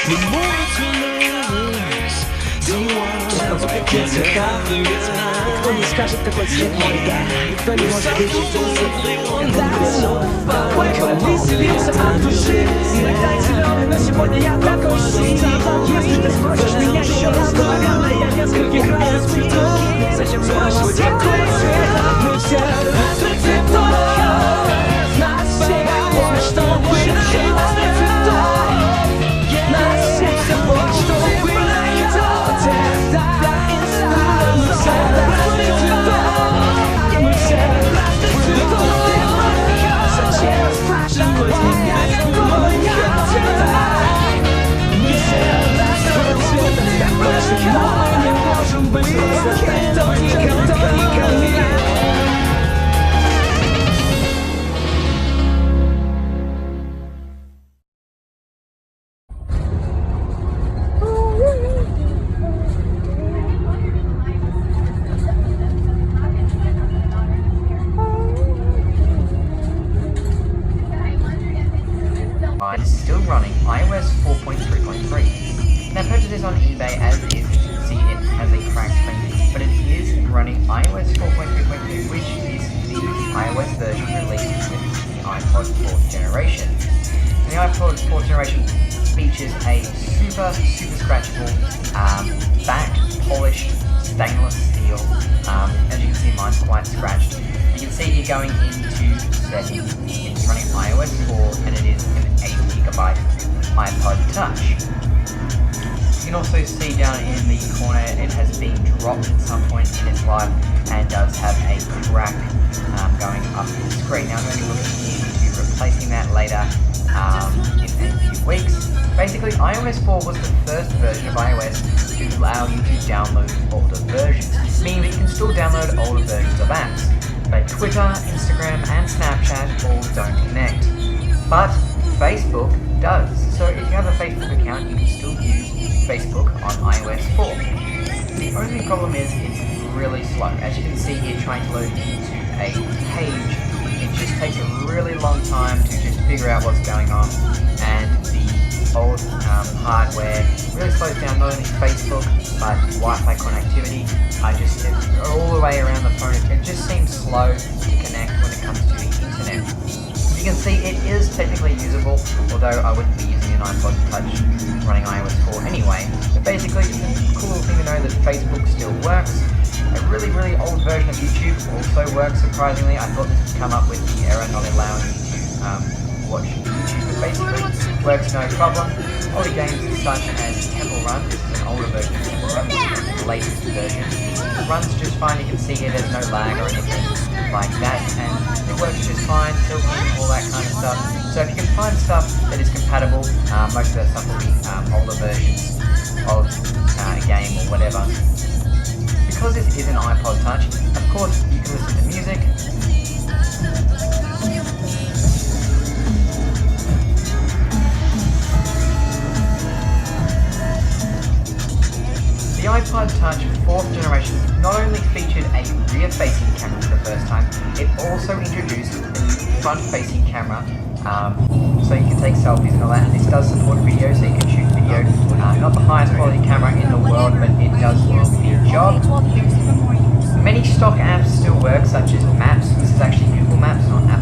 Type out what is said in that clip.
Никто не скажет, какой цвет моря. Никто не может выжить веселился от души. Иногда я зеленый, но сегодня я такой синий. Если ты спросишь меня еще раз, то, наверное, я нескольких раз расцвету. Зачем спрашивать, какой цвет? Мы все разных цветов. Нас всех вот что было разных цветов. Нас всех все вот что было идете. Мы все разных цветов. Мы все разных цветов. Зачем спрашивать меня, какой я цвет? Мы все разного цвета. Почему мы не можем быть никто никому? Is still running iOS 4.3.3. Now purchased this on eBay as is, you can see it has a cracked screen, but it is running iOS 4.3.2, which is the iOS version released with the iPod 4th generation. And the iPod 4th generation features a super scratchable, back polished stainless steel. As you can see, mine's quite scratched. You can see here going into settings, it's running iOS 4 and it is an 8GB iPod Touch. You can also see down in the corner it has been dropped at some point in its life and does have a crack going up the screen. Now I'm going to be looking into replacing that later in a few weeks. Basically, iOS 4 was the first version of iOS to allow you to download older versions, meaning that you can still download older versions of apps. But Twitter, Instagram and Snapchat all don't connect. But Facebook does. So if you have a Facebook account, you can still use Facebook on iOS 4. The only problem is it's really slow. As you can see here, trying to load into a page, it just takes a really long time to just figure out what's going on. And the old hardware really slows down not only Facebook, but Wi-Fi connectivity. Just all the way around the phone, it just seems slow to connect when it comes to the internet. You can see it is technically usable, although I wouldn't be using an iPod Touch running iOS 4 anyway. But basically, it's a cool thing to know that Facebook still works. A really old version of YouTube also works, surprisingly. I thought this would come up with the error not allowing you to watch YouTube, but basically works no problem. Older games such as Temple Run, this is an older version of Temple Run, this is the latest version. It runs just fine, you can see here there's no lag or anything like that, and it works just fine, tilting, all that kind of stuff. So if you can find stuff that is compatible, most of that stuff will be older versions of a game or whatever. Because this is an iPod Touch, of course you can listen to music. The iPod Touch 4th generation not only featured a rear-facing camera for the first time, it also introduced a new front-facing camera, so you can take selfies and all that, and this does support video, so you can shoot video. Not the highest quality camera in the world, but it does the job. Many stock apps still work, such as Maps. This is actually Google Maps, not Apple